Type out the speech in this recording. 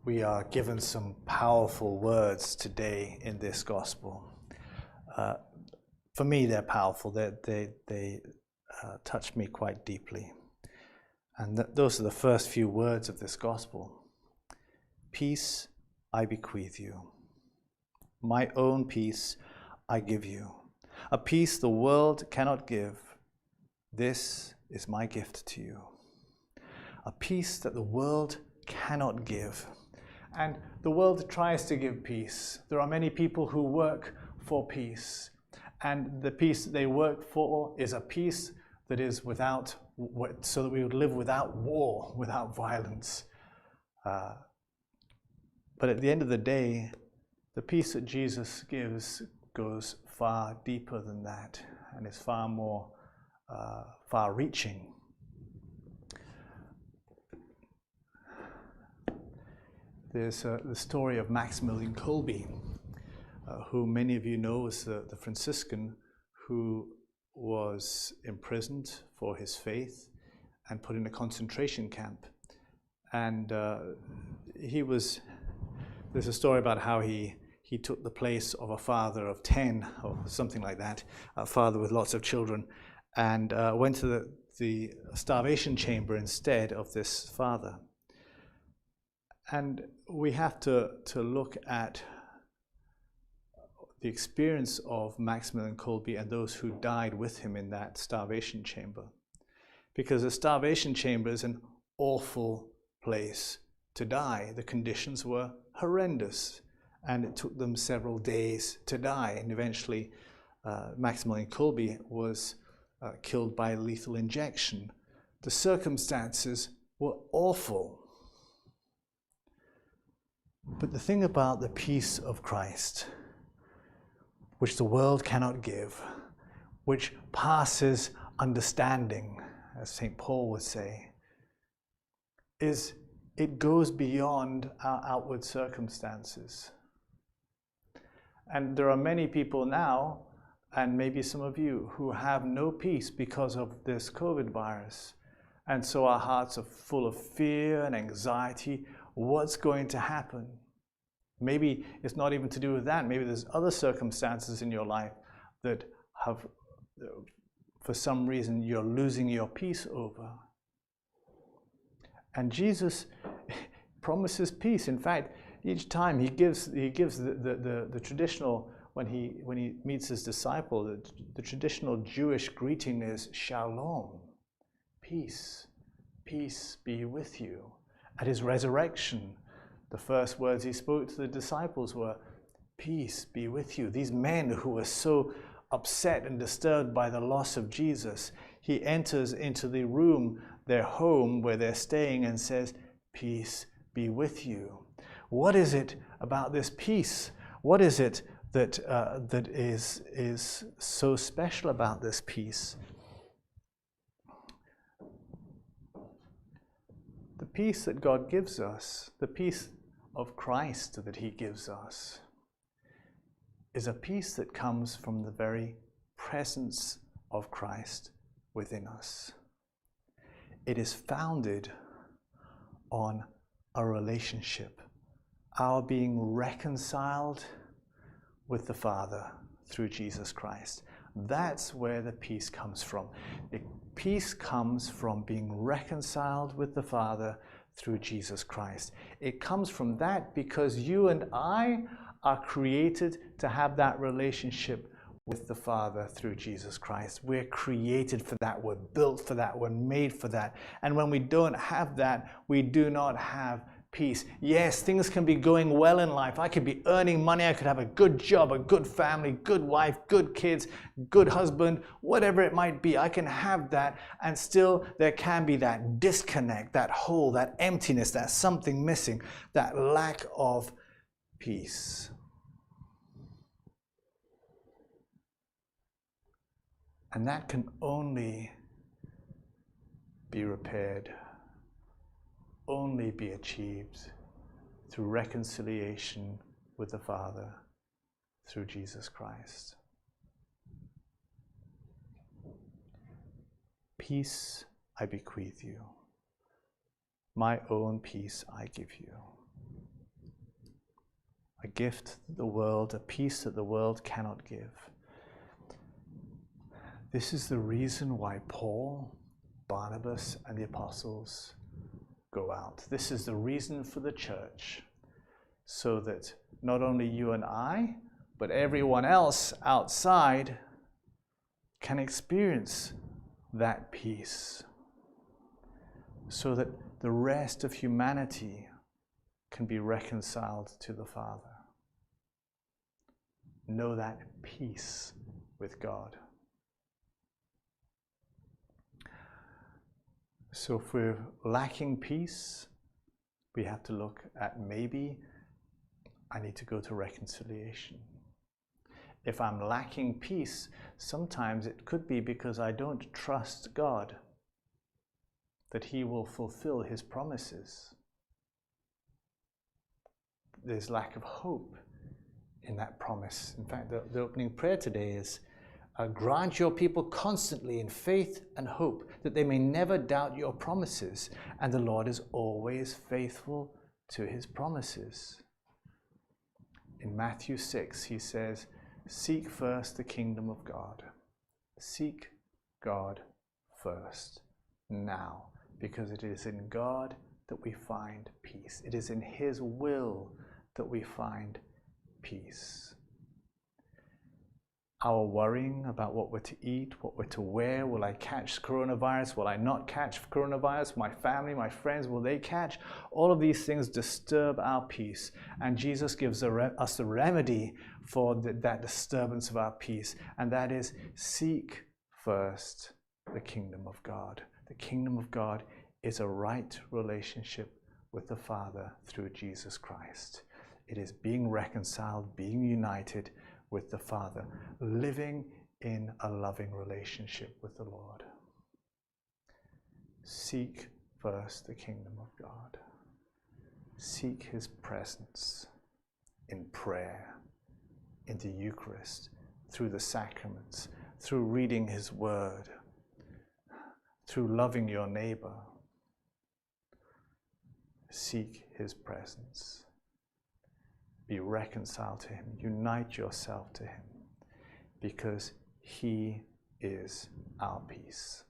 we are given some powerful words today in this gospel. For me, they're powerful. They touch me quite deeply. And those are the first few words of this gospel. Peace I bequeath you. My own peace I give you. A peace the world cannot give. This is my gift to you. A peace that the world cannot give. And the world tries to give peace. There are many people who work for peace. And the peace they work for is a peace that is without, so that we would live without war, without violence. But at the end of the day, the peace that Jesus gives goes far deeper than that and is far more far-reaching. There's the story of Maximilian Kolbe, who many of you know is the Franciscan who was imprisoned for his faith and put in a concentration camp. And there's a story about how he took the place of a father of 10 or something like that, a father with lots of children, and went to the starvation chamber instead of this father. And we have to look at the experience of Maximilian Kolbe and those who died with him in that starvation chamber. Because a starvation chamber is an awful place to die. The conditions were horrendous, and it took them several days to die. And eventually, Maximilian Kolbe was killed by lethal injection. The circumstances were awful. But the thing about the peace of Christ, which the world cannot give, which passes understanding, as St. Paul would say, is it goes beyond our outward circumstances. And there are many people now, and maybe some of you, who have no peace because of this COVID virus. And so our hearts are full of fear and anxiety. What's going to happen? Maybe it's not even to do with that. Maybe there's other circumstances in your life that have, for some reason, you're losing your peace over. And Jesus promises peace. In fact, each time he gives the traditional, when he meets his disciple, the traditional Jewish greeting is shalom, peace, peace be with you. At his resurrection, the first words he spoke to the disciples were, peace be with you. These men who were so upset and disturbed by the loss of Jesus, he enters into the room, their home where they're staying, and says, peace be with you. What is it about this peace? What is it that is so special about this peace? The peace that God gives us, the peace of Christ that he gives us, is a peace that comes from the very presence of Christ within us. It is founded on a relationship, our being reconciled with the Father through Jesus Christ. That's where the peace comes from. The peace comes from being reconciled with the Father through Jesus Christ. It comes from that because you and I are created to have that relationship with the Father through Jesus Christ. We're created for that. We're built for that. We're made for that. And when we don't have that, we do not have peace. Yes, things can be going well in life. I could be earning money. I could have a good job, a good family, good wife, good kids, good husband, whatever it might be. I can have that, and still there can be that disconnect, that hole, that emptiness, that something missing, that lack of peace. And that can only be repaired, only be achieved through reconciliation with the Father through Jesus Christ. Peace I bequeath you. My own peace I give you. a gift that the world, a peace that the world cannot give. This is the reason why Paul, Barnabas, and the apostles go out. This is the reason for the church, so that not only you and I, but everyone else outside can experience that peace, so that the rest of humanity can be reconciled to the Father. Know that peace with God. So if we're lacking peace, we have to look at maybe I need to go to reconciliation. If I'm lacking peace, sometimes it could be because I don't trust God that He will fulfill His promises. There's lack of hope in that promise. In fact, the opening prayer today is, grant your people constantly in faith and hope, that they may never doubt your promises. And the Lord is always faithful to His promises. In Matthew 6, He says, seek first the kingdom of God. Seek God first now, because it is in God that we find peace. It is in His will that we find peace. Our worrying about what we're to eat, what we're to wear, will I catch coronavirus, will I not catch coronavirus, my family, my friends, will they catch? All of these things disturb our peace, and Jesus gives us a remedy for that disturbance of our peace, and that is seek first the kingdom of God. The kingdom of God is a right relationship with the Father through Jesus Christ. It is being reconciled, being united with the Father, living in a loving relationship with the Lord. Seek first the kingdom of God. Seek His presence in prayer, in the Eucharist, through the sacraments, through reading His word, through loving your neighbor. Seek His presence. Be reconciled to Him. Unite yourself to Him, because He is our peace.